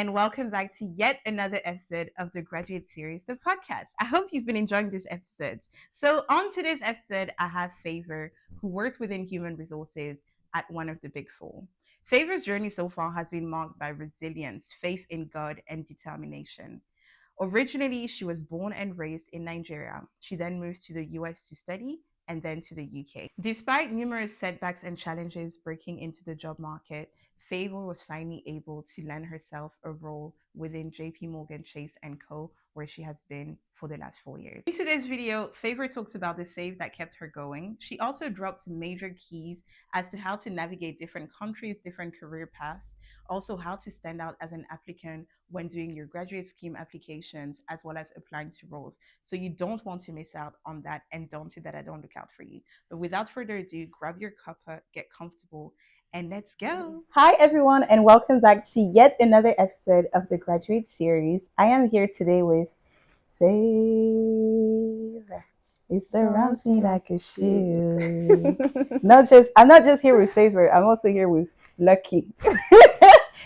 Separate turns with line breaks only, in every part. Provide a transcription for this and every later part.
and welcome back to yet another episode of the Graduate Series, the podcast. I hope you've been enjoying this episode. So, on today's episode, I have Favour, who works within human resources at one of the big four. Favour's journey so far has been marked by resilience, faith in God, and determination. Originally, she was born and raised in Nigeria. She then moved to the US to study and then to the UK. Despite numerous setbacks and challenges breaking into the job market, Favour was finally able to land herself a role within JPMorgan Chase Co, where she has been for the last 4 years. In today's video, Favour talks about the faith that kept her going. She also drops major keys as to how to navigate different countries, different career paths, also how to stand out as an applicant when doing your graduate scheme applications, as well as applying to roles. So you don't want to miss out on that, and don't say that I don't look out for you. But without further ado, grab your cuppa, get comfortable, and let's go. Hi, everyone, and welcome back to yet another episode of the Graduate Series. I am here today with Favour. It surrounds me like a shield. I'm not just here with Favour. I'm also here with Lucky.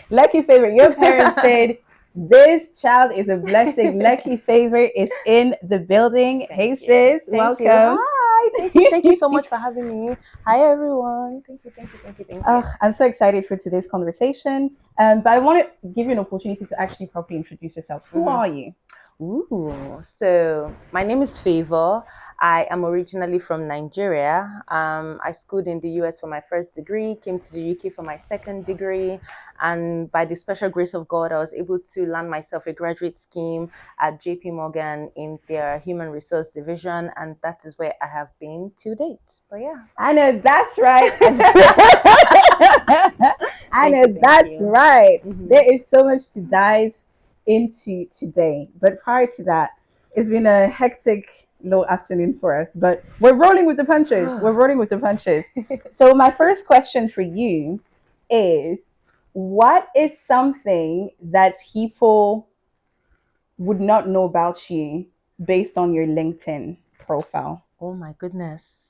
Lucky Favour. Your parents said this child is a blessing. Lucky Favour is in the building. Hey sis, welcome.
Hi, thank you so much for having me. Hi everyone. Thank you.
I'm so excited for today's conversation. But I want to give you an opportunity to actually properly introduce yourself. Who are you?
So my name is Favour. I am originally from Nigeria. I schooled in the US for my first degree, came to the UK for my second degree, and by the special grace of God, I was able to land myself a graduate scheme at JPMorgan in their human resource division, and that is where I have been to date. But yeah,
I know that's right. That's right. Mm-hmm. There is so much to dive into today, but prior to that, it's been a hectic low afternoon for us, but we're rolling with the punches. So my first question for you is, what is something that people would not know about you based on your LinkedIn profile?
Oh my goodness.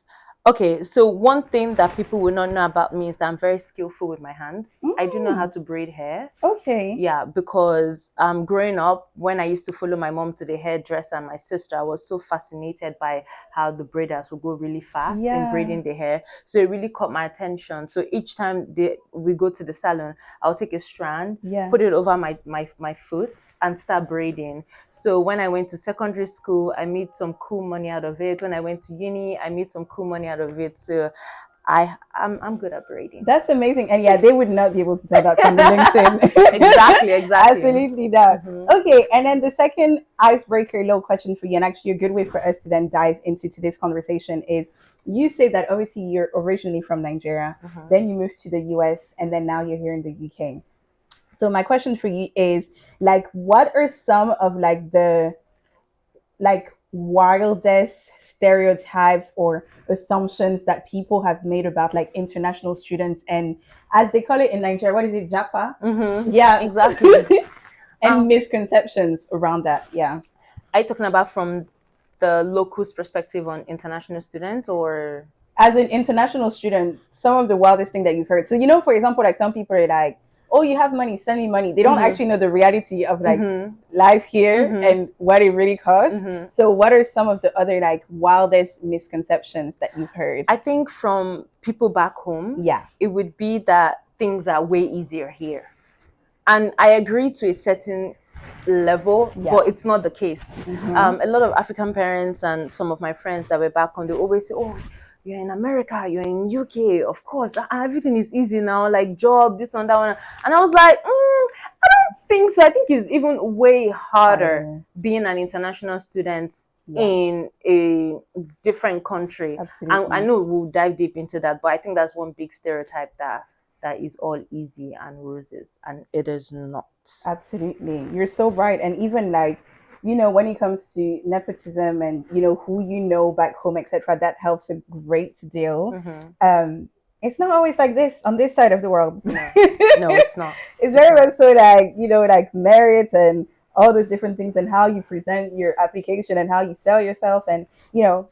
Okay, so one thing that people will not know about me is that I'm very skillful with my hands. I do know how to braid hair.
Okay.
Yeah, because growing up, when I used to follow my mom to the hairdresser and my sister, I was so fascinated by how the braiders would go really fast in braiding the hair. So it really caught my attention. So each time we go to the salon, I'll take a strand, put it over my foot and start braiding. So when I went to secondary school, I made some cool money out of it. When I went to uni, I made some cool money out of it. So I'm good at braiding.
That's amazing. And yeah, they would not be able to say that from the LinkedIn.
Exactly.
Absolutely not. Okay, and then the second icebreaker little question for you, and actually a good way for us to then dive into today's conversation, is you say that obviously you're originally from Nigeria, then you moved to the US, and then now you're here in the UK. So my question for you is, like, what are some of the wildest stereotypes or assumptions that people have made about international students, and as they call it in Nigeria, what is it, Japa?
Yeah, exactly.
And misconceptions around that. Yeah.
Are you talking about from the local's perspective on international students, or
as an international student, some of the wildest thing that you've heard? So, for example, some people are like, oh, you have money, send me money. They don't actually know the reality of life here and what it really costs. So what are some of the other wildest misconceptions that you've heard?
I think from people back home, it would be that things are way easier here. And I agree to a certain level, but it's not the case. A lot of African parents and some of my friends that were back home, they always say, oh, you're in America, you're in UK, of course, everything is easy now, like job, this one, that one. And I was like, I don't think so. I think it's even way harder being an international student in a different country.
Absolutely.
And I know we'll dive deep into that, but I think that's one big stereotype that is all easy and roses, and it is not.
Absolutely. You're so right. And even when it comes to nepotism and who back home, etc., that helps a great deal. It's not always like this on this side of the world.
No, it's not.
It's very much so merit and all those different things, and how you present your application and how you sell yourself, and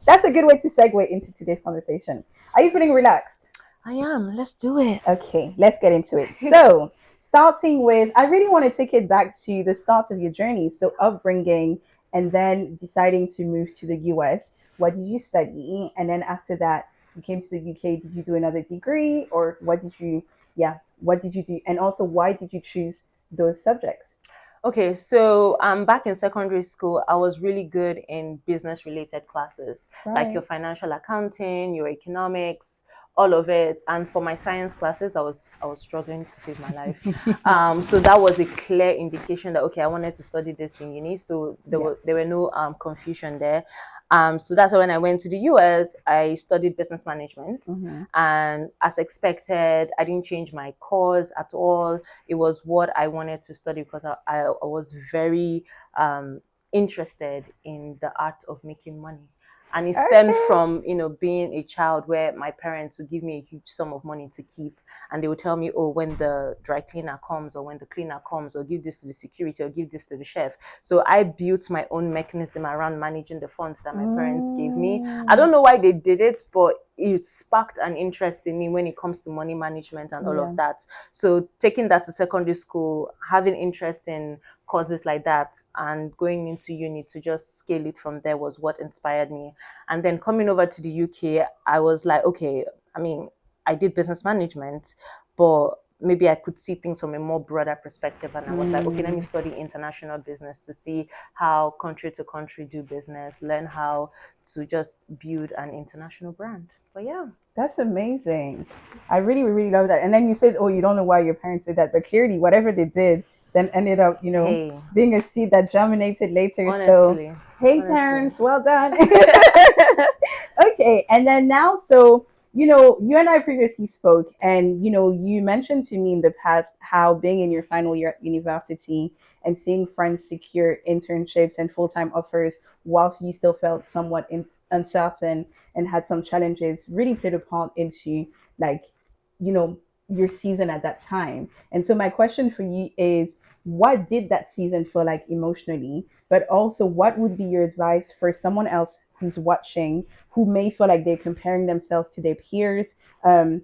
that's a good way to segue into today's conversation. Are you feeling relaxed?
I am. Let's do it.
Okay, let's get into it. So starting with, I really want to take it back to the start of your journey. So upbringing, and then deciding to move to the US. What did you study? And then after that, you came to the UK. Did you do another degree, or what did you? Yeah, what did you do? And also, why did you choose those subjects?
Okay, so back in secondary school, I was really good in business related classes, like your financial accounting, your economics, all of it. And for my science classes, I was struggling to save my life. So that was a clear indication that okay, I wanted to study this in uni. So there were no confusion there. So that's why when I went to the US, I studied business management. And as expected, I didn't change my course at all. It was what I wanted to study because I was very interested in the art of making money. And it stemmed from, being a child where my parents would give me a huge sum of money to keep. And they would tell me, oh, when the dry cleaner comes or when the cleaner comes, or give this to the security or give this to the chef. So I built my own mechanism around managing the funds that my parents gave me. I don't know why they did it, but it sparked an interest in me when it comes to money management and all of that. So taking that to secondary school, having interest in courses like that and going into uni to just scale it from there was what inspired me. And then coming over to the UK, I was like, okay, I mean, I did business management, but maybe I could see things from a more broader perspective. And I was like, okay, let me study international business to see how country to country do business, learn how to just build an international brand. But yeah.
That's amazing. I really, really love that. And then you said, oh, you don't know why your parents did that, but clearly whatever they did then ended up, being a seed that germinated later.
Honestly,
so, hey, parents, well done. Okay. And then now, so, you and I previously spoke, and, you mentioned to me in the past how being in your final year at university and seeing friends secure internships and full time offers whilst you still felt somewhat uncertain and had some challenges really played a part into, like, you know, your season at that time. And so my question for you is, what did that season feel like emotionally? But also, what would be your advice for someone else who's watching, who may feel like they're comparing themselves to their peers, and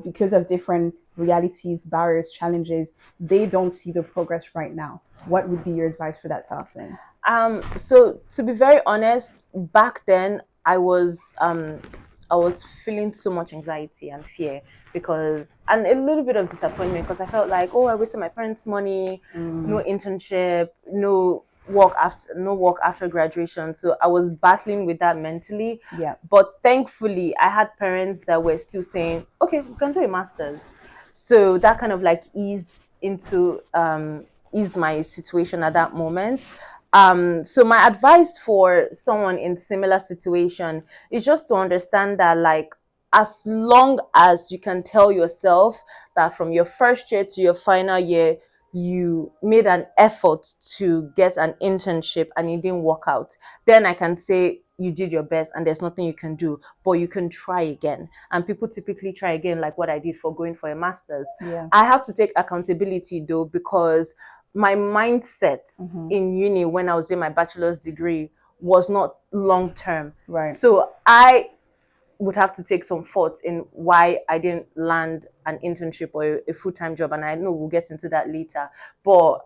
because of different realities, barriers, challenges, they don't see the progress right now? What would be your advice for that person?
So to be very honest, back then I was feeling so much anxiety and fear and a little bit of disappointment because I felt like, oh, I wasted my parents' money, no internship, no work after graduation. So I was battling with that mentally.
Yeah.
But thankfully I had parents that were still saying, okay, we can do a master's. So that kind of like eased my situation at that moment. So my advice for someone in similar situation is just to understand that, like, as long as you can tell yourself that from your first year to your final year, you made an effort to get an internship and it didn't work out, then I can say you did your best and there's nothing you can do, but you can try again. And people typically try again, like what I did for going for a master's.
Yeah.
I have to take accountability though, because my mindset in uni when I was doing my bachelor's degree was not long term.
Right.
So I would have to take some thought in why I didn't land an internship or a full-time job. And I know we'll get into that later. But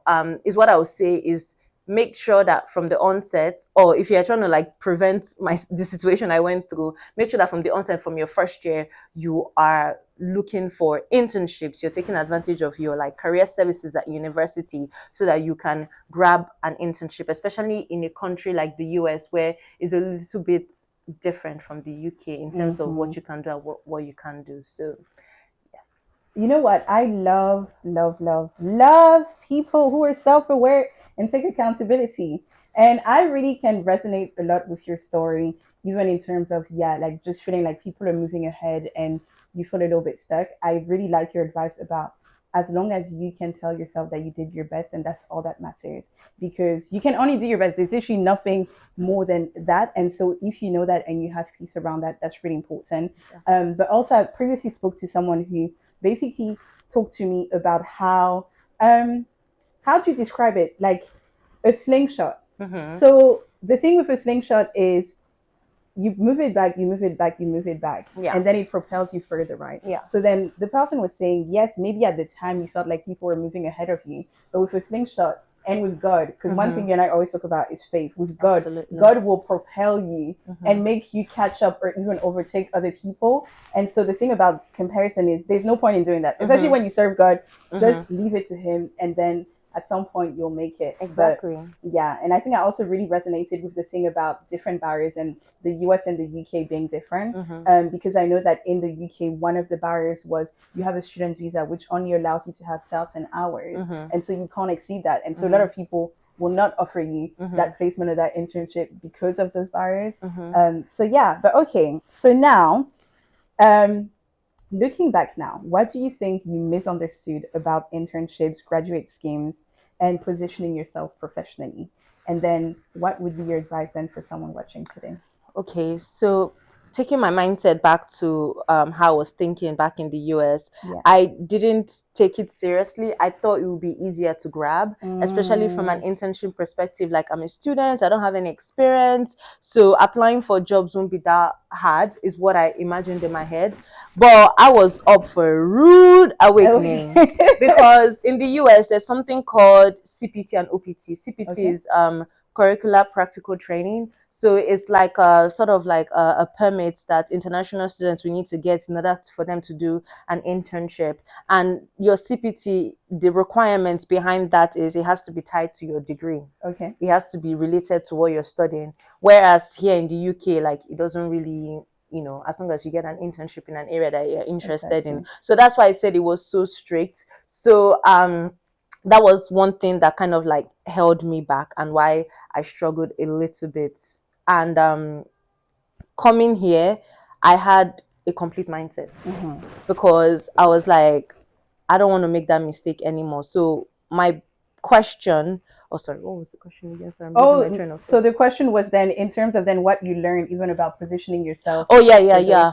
is what I would say is make sure that from the onset, or if you're trying to like prevent the situation I went through, make sure that from the onset, from your first year, you are looking for internships. You're taking advantage of your like career services at university so that you can grab an internship, especially in a country like the US, where it's a little bit different from the UK in terms of what you can do and what you can do. So yes.
You know what? I love, love, love, love people who are self-aware and take accountability. And I really can resonate a lot with your story, even in terms of, like just feeling like people are moving ahead and you feel a little bit stuck. I really like your advice about, as long as you can tell yourself that you did your best, and that's all that matters, because you can only do your best. There's literally nothing more than that. And so if you know that and you have peace around that, that's really important. But also, I previously spoke to someone who basically talked to me about how do you describe it, like a slingshot. So the thing with a slingshot is you move it back, you move it back, you move it back, and then it propels you further, right? So then the person was saying, yes, maybe at the time you felt like people were moving ahead of you, but with a slingshot and with God, because one thing you and I always talk about is faith. With God, God will propel you and make you catch up or even overtake other people. And so the thing about comparison is there's no point in doing that, especially when you serve God. Just leave it to Him, and then at some point you'll make it.
Exactly.
But, yeah, and I think I also really resonated with the thing about different barriers and the US and the UK being different, because I know that in the UK one of the barriers was you have a student visa which only allows you to have certain hours, and so you can't exceed that, and so a lot of people will not offer you that placement or that internship because of those barriers. So yeah, but okay, so now looking back now, what do you think you misunderstood about internships, graduate schemes, and positioning yourself professionally? And then what would be your advice then for someone watching today?
Okay, so taking my mindset back to how I was thinking back in the US, I didn't take it seriously. I thought it would be easier to grab, especially from an internship perspective. Like, I'm a student, I don't have any experience, so applying for jobs won't be that hard, is what I imagined in my head. But I was up for a rude awakening because in the US, there's something called CPT and OPT. CPT is curricular practical training. So it's like a sort of like a permit that international students will need to get in order for them to do an internship. And your CPT, the requirements behind that is it has to be tied to your degree. It has to be related to what you're studying. Whereas here in the UK, like, it doesn't really, you know, as long as you get an internship in an area that you're interested in. So that's why I said it was so strict. So that was one thing that kind of like held me back and why I struggled a little bit. And coming here, I had a complete mindset because I was like, I don't want to make that mistake anymore. So my question, what was the question again? Sorry, I'm losing my train of thought.
So the question was then in terms of then what you learned even about positioning yourself.
Yeah.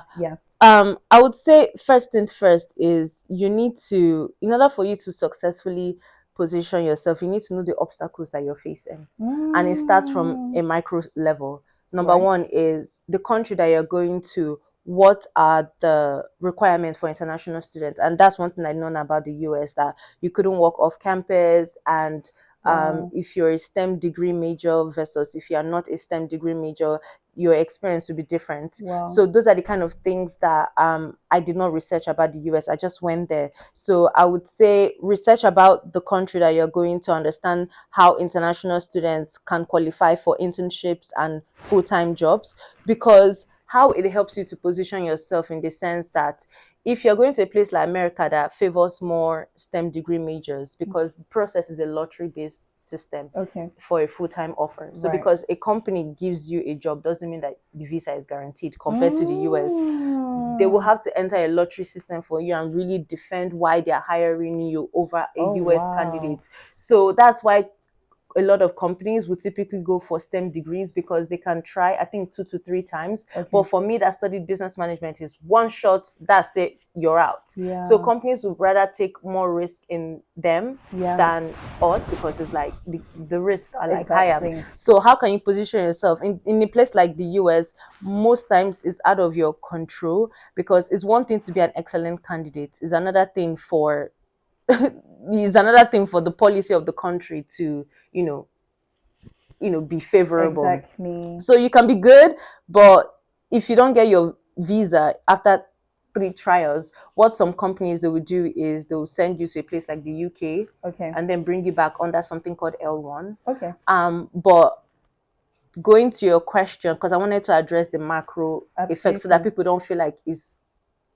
I would say first things first is you need to, in order for you to successfully position yourself, you need to know the obstacles that you're facing. And it starts from a micro level. Number one is the country that you're going to. What are the requirements for international students? And that's one thing I know about the US, that you couldn't work off campus, and if you're a STEM degree major versus if you are not a STEM degree major, your experience will be different. So those are the kind of things that I did not research about the US. I just went there. So I would say research about the country that you're going to understand how international students can qualify for internships and full-time jobs, because how it helps you to position yourself in the sense that if you're going to a place like America that favors more STEM degree majors, because the process is a lottery-based system for a full-time offer. So because a company gives you a job doesn't mean that the visa is guaranteed compared to the US. They will have to enter a lottery system for you and really defend why they're hiring you over a US candidate. So that's why a lot of companies would typically go for STEM degrees, because they can try, I think, 2 to 3 times. But for me that studied business management, is one shot, that's it, you're out. So companies would rather take more risk in them than us, because it's like the risks are like higher. So how can you position yourself in a place like the US? Most times it's out of your control, because it's one thing to be an excellent candidate, it's another thing for the policy of the country to be favorable. So you can be good, but if you don't get your visa after 3 trials, what some companies they will do is they will send you to a place like the UK, and then bring you back under something called L1. But going to your question, because I wanted to address the macro effects so that people don't feel like it's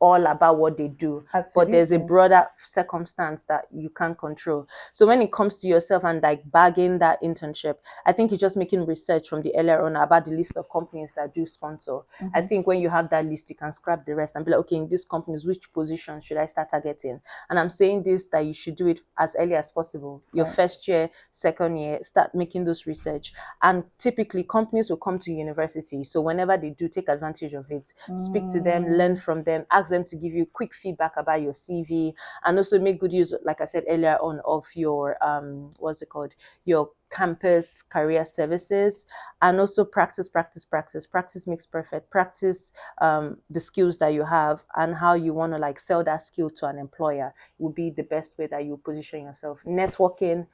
all about what they do. But there's a broader circumstance that you can't control. So when it comes to yourself and like bagging that internship, I think it's just making research from the earlier on about the list of companies that do sponsor. I think when you have that list, you can scrap the rest and be like, okay, in these companies, which position should I start targeting? And I'm saying this, that you should do it as early as possible. Your first year, second year, start making those research. And typically companies will come to university. So whenever they do, take advantage of it. Speak to them, learn from them, ask ask them to give you quick feedback about your CV, and also make good use, like I said earlier on, of your what's it called, your campus career services. And also practice makes perfect. Practice the skills that you have and how you want to like sell that skill to an employer will be the best way that you position yourself. Networking,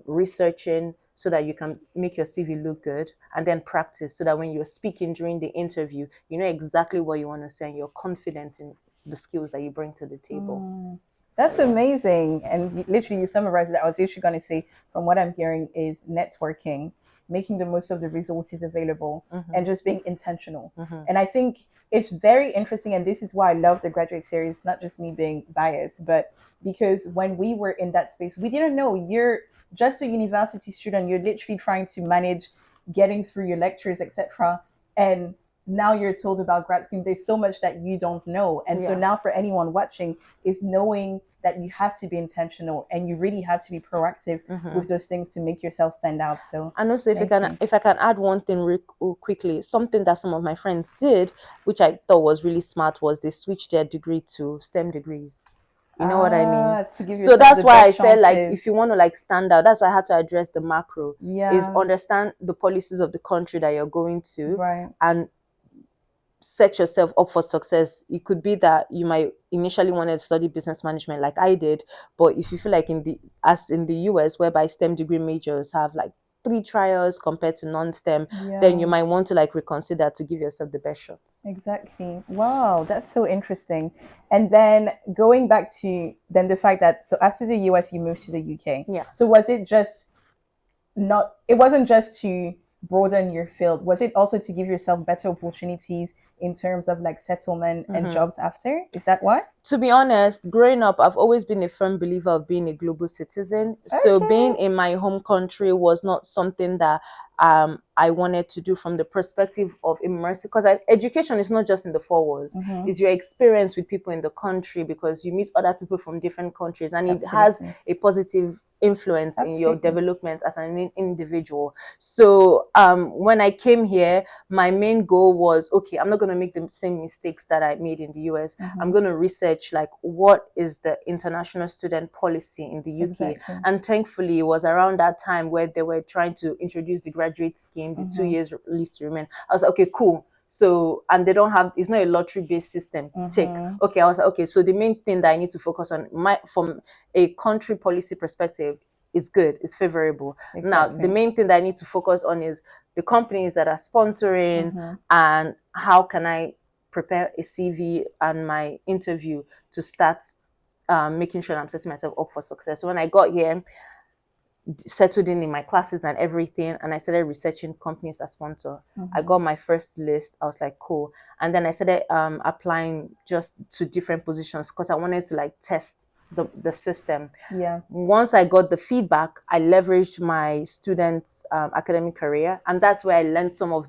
researching, so that you can make your CV look good, and then practice so that when you're speaking during the interview, you know exactly what you want to say and you're confident in the skills that you bring to the table.
That's amazing. And literally, you summarized that. I was literally going to say, from what I'm hearing, is networking, making the most of the resources available, and just being intentional. And I think it's very interesting. And this is why I love the graduate series, not just me being biased, but because when we were in that space, we didn't know. You're just a university student. You're literally trying to manage getting through your lectures, etc. And now you're told about grad scheme. There's so much that you don't know. And so now for anyone watching is knowing that you have to be intentional and you really have to be proactive with those things to make yourself stand out. So,
and also if I can add one thing quickly, something that some of my friends did, which I thought was really smart, was they switched their degree to STEM degrees. You know what I mean? So that's why I said, like, if you want to like stand out, that's why I had to address the macro. Is understand the policies of the country that you're going to, and set yourself up for success. It could be that you might initially want to study business management like I did, but if you feel like in the US, whereby STEM degree majors have like 3 trials compared to non-STEM, then you might want to like reconsider to give yourself the best shots.
Exactly. Wow, that's so interesting. And then going back to then the fact that, so after the US you moved to the UK. So was it just it wasn't just to broaden your field, was it also to give yourself better opportunities in terms of like settlement and jobs after? Is that why?
To be honest, growing up, I've always been a firm believer of being a global citizen. So being in my home country was not something that I wanted to do from the perspective of immersive, because education is not just in the 4 walls. It's your experience with people in the country, because you meet other people from different countries, and it has a positive influence in your development as an individual. So when I came here, my main goal was, okay, I'm not going to make the same mistakes that I made in the US. I'm going to research like what is the international student policy in the UK. And thankfully it was around that time where they were trying to introduce the graduate scheme, the 2 years leave to remain. I was like, okay, cool. So, and they don't have, it's not a lottery based system. Okay, I was like, okay, so the main thing that I need to focus on from a country policy perspective is good, it's favorable. Now the main thing that I need to focus on is the companies that are sponsoring, and how can I prepare a CV and my interview to start making sure I'm setting myself up for success. So when I got here, settled in my classes and everything, and I started researching companies that sponsor. I got my first list. I was like, cool. And then I started applying just to different positions, because I wanted to like test the system. Once I got the feedback, I leveraged my students' academic career, and that's where I learned some of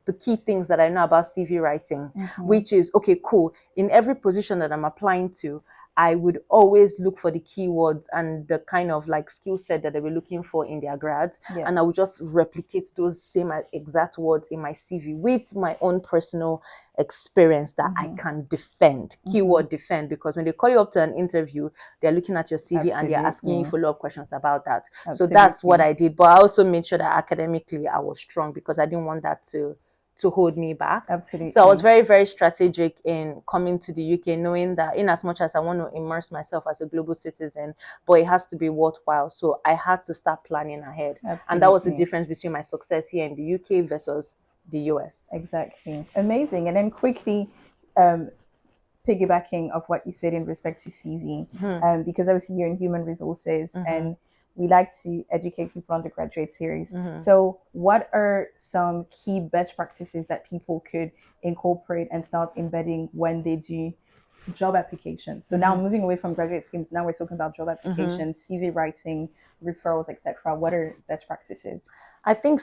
the key things that I know about CV writing, which is, okay, cool. In every position that I'm applying to, I would always look for the keywords and the kind of like skill set that they were looking for in their grads. And I would just replicate those same exact words in my CV with my own personal experience that I can defend, keyword defend, because when they call you up to an interview, they're looking at your CV and they're asking you follow-up questions about that. So that's what I did. But I also made sure that academically I was strong, because I didn't want that to hold me back. So I was very, very strategic in coming to the UK, knowing that in as much as I want to immerse myself as a global citizen, but it has to be worthwhile. So I had to start planning ahead. And that was the difference between my success here in the UK versus the US.
Exactly. Amazing. And then quickly, piggybacking of what you said in respect to CV, because obviously you're in human resources and we like to educate people on the graduate series. So what are some key best practices that people could incorporate and start embedding when they do job applications? So now moving away from graduate schemes, now we're talking about job applications, CV writing, referrals, etc. What are best practices?
I think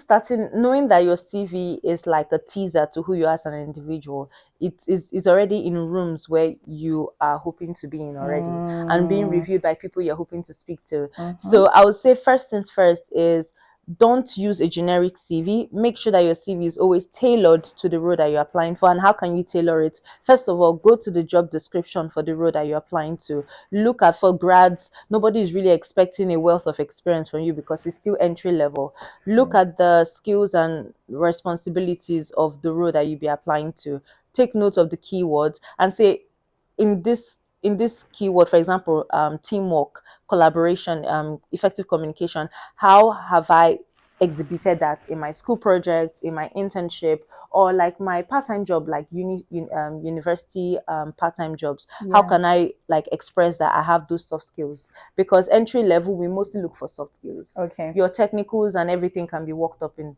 knowing that your CV is like a teaser to who you are as an individual. It's already in rooms where you are hoping to be in already, and being reviewed by people you're hoping to speak to. So I would say first things first is don't use a generic CV. Make sure that your CV is always tailored to the role that you're applying for. And how can you tailor it? First of all, go to the job description for the role that you're applying to. Look at, for grads, nobody is really expecting a wealth of experience from you because it's still entry level. Look at the skills and responsibilities of the role that you'll be applying to. Take note of the keywords and say, in this keyword, for example, teamwork, collaboration, effective communication, how have I exhibited that in my school project, in my internship, or like my part-time job, like university part-time jobs? How can I like express that I have those soft skills? Because entry level, we mostly look for soft skills.
Okay.
Your technicals and everything can be worked up in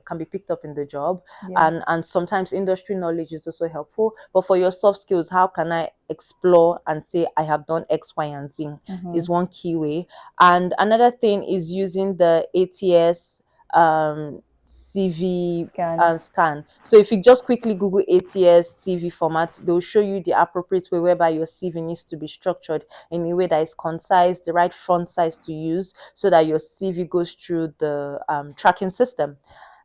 can be picked up in the job, and sometimes industry knowledge is also helpful. But for your soft skills, how can I explore and say I have done X, Y, and Z is one key way. And another thing is using the ATS CV scan. So if you just quickly Google ATS CV format, they'll show you the appropriate way whereby your CV needs to be structured in a way that is concise, the right font size to use, so that your CV goes through the tracking system.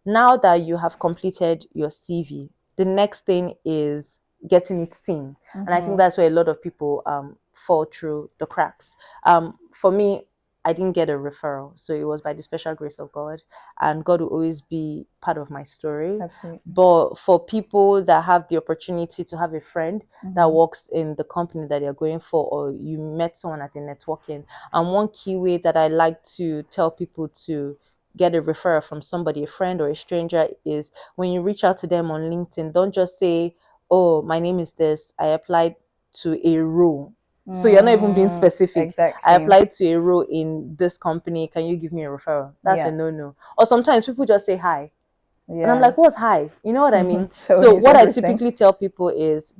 Now that you have completed your CV, the next thing is getting it seen. And I think that's where a lot of people fall through the cracks. For me, I didn't get a referral, so it was by the special grace of God, and God will always be part of my story.
Absolutely.
But for people that have the opportunity to have a friend that works in the company that you're going for, or you met someone at the networking, and one key way that I like to tell people to get a referral from somebody, a friend or a stranger, is when you reach out to them on LinkedIn, don't just say, oh, my name is this, I applied to a role. So you're not even being specific.
Exactly.
I applied to a role in this company. Can you give me a referral? That's a no-no. Or sometimes people just say hi. And I'm like, what's hi? You know what I mean? So what I typically tell people is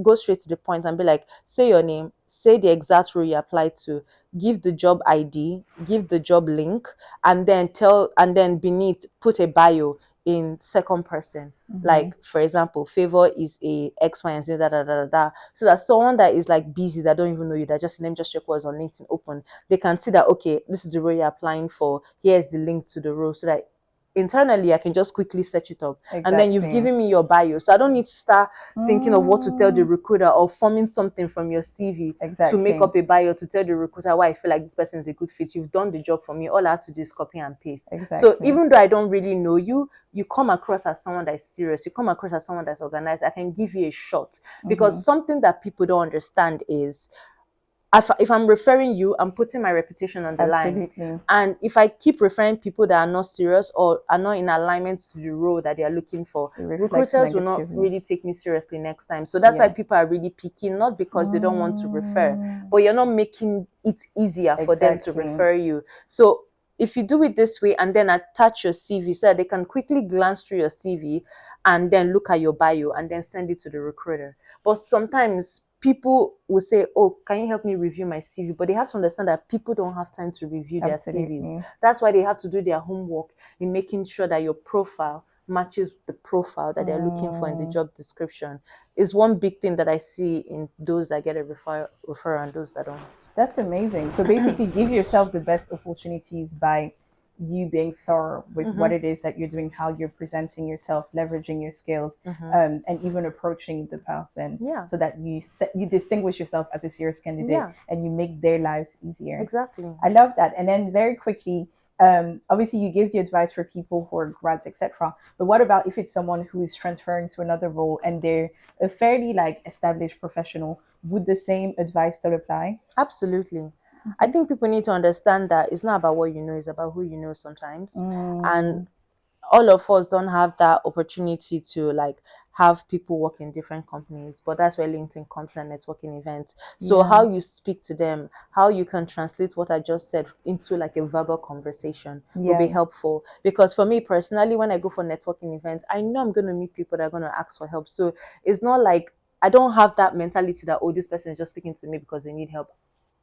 go straight to the point and be like, say your name, say the exact role you applied to, give the job ID, give the job link, and then beneath put a bio in second person. Like, for example, Favour is a X, Y, and Z, da, da, da, da, da. So that someone that is like busy, that don't even know you, that just name just check what's on LinkedIn open, they can see that, okay, this is the role you're applying for. Here's the link to the role, so that internally I can just quickly search it up. And then you've given me your bio, so I don't need to start thinking of what to tell the recruiter or forming something from your CV to make up a bio to tell the recruiter why I feel like this person is a good fit. You've done the job for me. All I have to do is copy and paste. So even though I don't really know you, you come across as someone that's serious, you come across as someone that's organized, I can give you a shot. Because something that people don't understand is, if I'm referring you, I'm putting my reputation on the line. And if I keep referring people that are not serious or are not in alignment to the role that they are looking for, recruiters will not really take me seriously next time. So that's why people are really picky, not because they don't want to refer, but you're not making it easier for them to refer you. So if you do it this way and then attach your CV so that they can quickly glance through your CV and then look at your bio and then send it to the recruiter. But sometimes people will say, oh, can you help me review my CV? But they have to understand that people don't have time to review their CVs. That's why they have to do their homework in making sure that your profile matches the profile that they're looking for in the job description. Is one big thing that I see in those that get a referral and those that don't.
That's amazing. So basically give yourself the best opportunities by you being thorough with what it is that you're doing, how you're presenting yourself, leveraging your skills, and even approaching the person, so that you distinguish yourself as a serious candidate, and you make their lives easier.
Exactly.
I love that. And then very quickly, obviously you give the advice for people who are grads, etc. But what about if it's someone who is transferring to another role and they're a fairly like established professional? Would the same advice still apply?
Absolutely. I think people need to understand that it's not about what you know, it's about who you know sometimes. And all of us don't have that opportunity to like have people work in different companies, but that's where LinkedIn comes and networking events. So how you speak to them, how you can translate what I just said into like a verbal conversation will be helpful. Because for me personally, when I go for networking events, I know I'm going to meet people that are going to ask for help. So it's not like I don't have that mentality that, oh, this person is just speaking to me because they need help.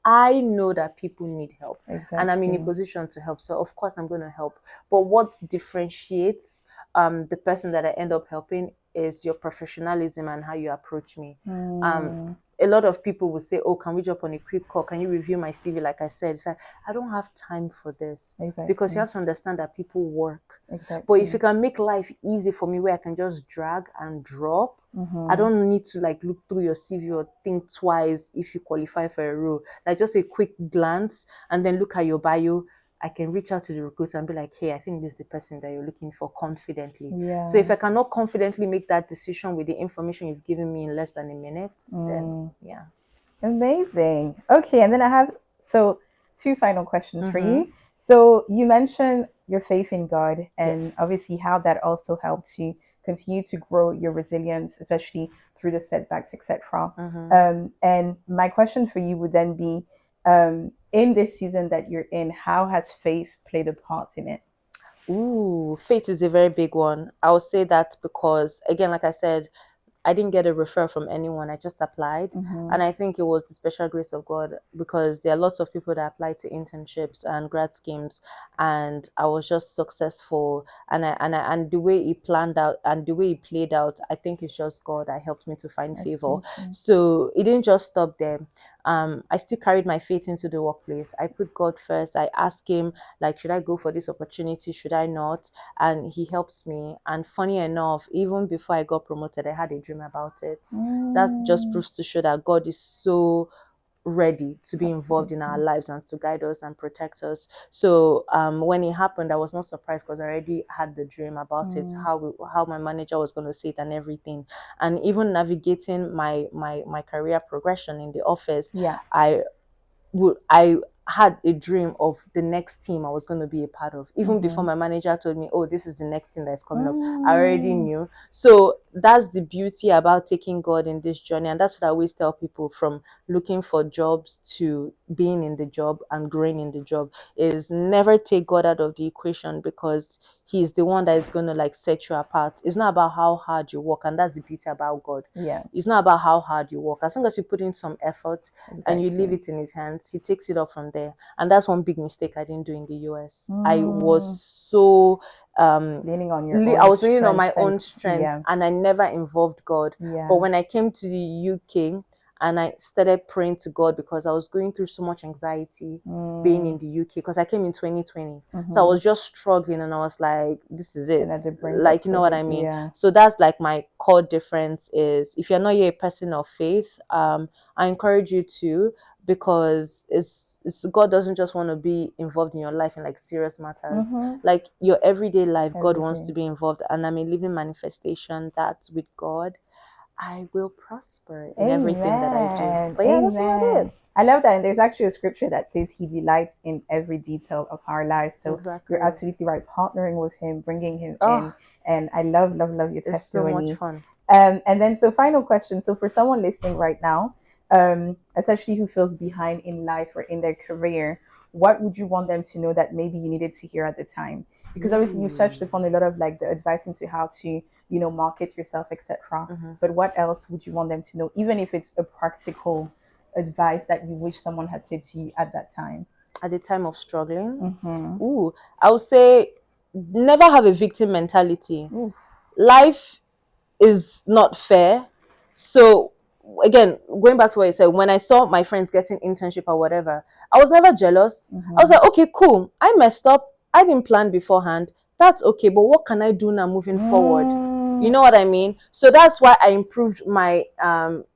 I know that people need help, and I'm in a position to help. So of course I'm going to help. But what differentiates the person that I end up helping is your professionalism and how you approach me. A a lot of people will say, oh, can we jump on a quick call? Can you review my CV? Like I said, it's like, I don't have time for this.
Exactly.
Because you have to understand that people work.
Exactly.
But if you can make life easy for me where I can just drag and drop, I don't need to like look through your CV or think twice if you qualify for a role. Like just a quick glance and then look at your bio. I can reach out to the recruiter and be like, hey, I think this is the person that you're looking for confidently.
Yeah.
So if I cannot confidently make that decision with the information you've given me in less than a minute, then yeah.
Amazing. Okay, and then I have two final questions for you. So you mentioned your faith in God and obviously how that also helped you continue to grow your resilience, especially through the setbacks, etc. And my question for you would then be, in this season that you're in, how has faith played a part in it?
Ooh, faith is a very big one. I would say that because, again, like I said, I didn't get a referral from anyone. I just applied. And I think it was the special grace of God because there are lots of people that apply to internships and grad schemes. And I was just successful. And the way it planned out and the way it played out, I think it's just God that helped me to find favor. So it didn't just stop there. I still carried my faith into the workplace. I put God first. I asked him, like, should I go for this opportunity? Should I not? And he helps me. And funny enough, even before I got promoted, I had a dream about it. That just proves to show that God is so ready to be involved in our lives and to guide us and protect us. So when it happened, I was not surprised because I already had the dream about it, how my manager was going to see it and everything. And even navigating my career progression in the office, I had a dream of the next team I was going to be a part of. Even before my manager told me, oh, this is the next thing that's coming up, I already knew. So that's the beauty about taking God in this journey. And that's what I always tell people, from looking for jobs to being in the job and growing in the job, is never take God out of the equation, because he's the one that is going to like set you apart. It's not about how hard you work. And that's the beauty about God. It's not about how hard you work. As long as you put in some effort and you leave it in his hands, he takes it up from there. And that's one big mistake I didn't do in the US. I was so
leaning on your own
I was leaning on my
strength
own strength, and I never involved God. But when I came to the UK and I started praying to God, because I was going through so much anxiety being in the UK, because I came in 2020. So I was just struggling, and I was like, this is it. Like, you know what I mean? So that's like my core difference is, if you're not yet a person of faith, I encourage you to, because it's God doesn't just want to be involved in your life in like serious matters. Like your everyday life, God wants to be involved. And I'm a living manifestation that with God, I will prosper in everything that I do. But yeah, that's about it.
I love that. And there's actually a scripture that says he delights in every detail of our lives. So you're absolutely right. Partnering with him, bringing him in. And I love your testimony.
It's so much fun.
And then, so final question. So for someone listening right now, especially who feels behind in life or in their career, what would you want them to know that maybe you needed to hear at the time? Because obviously you've touched upon a lot of like the advice into how to, market yourself, etc. But what else would you want them to know, even if it's a practical advice that you wish someone had said to you at that time?
At the time of struggling? I would say never have a victim mentality. Life is not fair. So again, going back to what you said, when I saw my friends getting internship or whatever, I was never jealous. I was like, okay, cool. I messed up. I didn't plan beforehand. That's okay. But what can I do now moving forward? You know what I mean? So that's why I improved my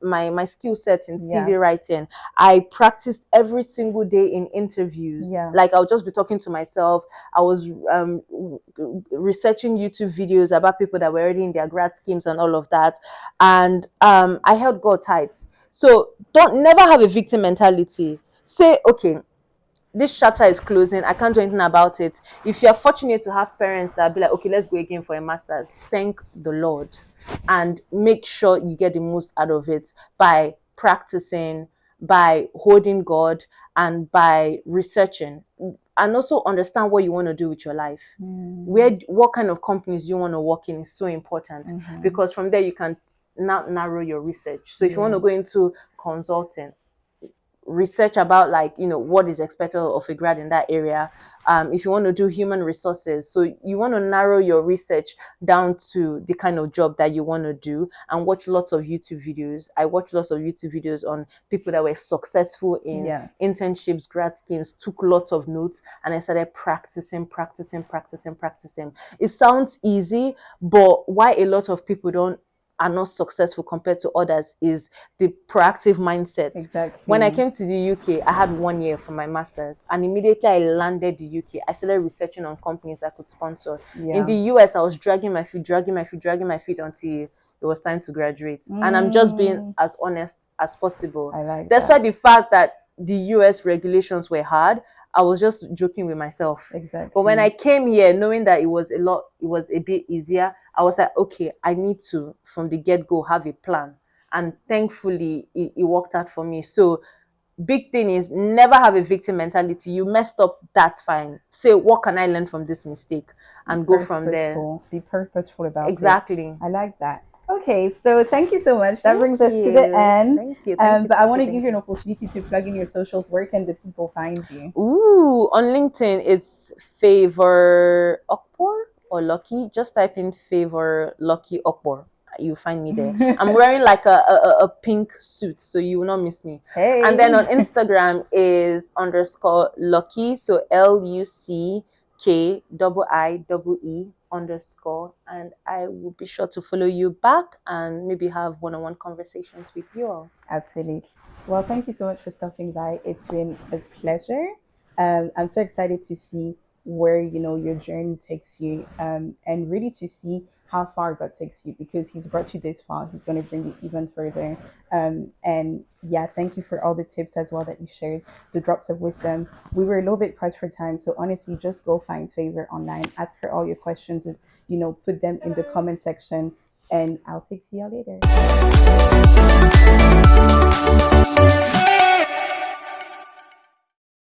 my skill set in CV writing. I practiced every single day in interviews. Like I'll just be talking to myself. I was researching YouTube videos about people that were already in their grad schemes and all of that. And I held God tight. So never have a victim mentality. Say, okay, this chapter is closing. I can't do anything about it. If you're fortunate to have parents that be like, okay, let's go again for a master's, thank the Lord and make sure you get the most out of it by practicing, by holding God, and by researching. And also understand what you want to do with your life. What kind of companies you want to work in is so important, because from there you can now narrow your research. So if you want to go into consulting, research about like, what is expected of a grad in that area. if you want to do human resources. So you want to narrow your research down to the kind of job that you want to do, and watch lots of YouTube videos. I watched lots of YouTube videos on people that were successful in internships, grad schemes, took lots of notes, and I started practicing. It sounds easy, but why a lot of people are not successful compared to others is the proactive mindset.
Exactly.
When I came to the UK, I had 1 year for my master's, and immediately I landed the UK, I started researching on companies I could sponsor. In the US, I was dragging my feet until it was time to graduate. And I'm just being as honest as possible.
I like
Despite the fact that the US regulations were hard, I was just joking with myself.
Exactly.
But when I came here, knowing that it was a bit easier, I was like, okay, I need to, from the get-go, have a plan. And thankfully, it worked out for me. So big thing is never have a victim mentality. You messed up, that's fine. Say, what can I learn from this mistake? And go from there.
Be purposeful about
exactly.
I like that. Okay, so thank you so much. That brings us to the end.
Thank you.
But I want to give you an opportunity to plug in your socials. Where can the people find you?
Ooh, on LinkedIn, it's Favour Okpor or Lucky. Just type in Favour Lucky Okpor. You find me there. I'm wearing like a pink suit, so you will not miss me.
Hey.
And then on Instagram is _Lucky, so LUCKIIE_, and I will be sure to follow you back and maybe have one-on-one conversations with you all.
Absolutely. Well, thank you so much for stopping by. It's been a pleasure. I'm so excited to see where your journey takes you, and really to see how far God takes you, because He's brought you this far. He's going to bring you even further. And yeah, thank you for all the tips as well that you shared, the drops of wisdom. We were a little bit pressed for time, so honestly, just go find Favour online, ask her all your questions, and put them in the comment section, and I'll fix you all later.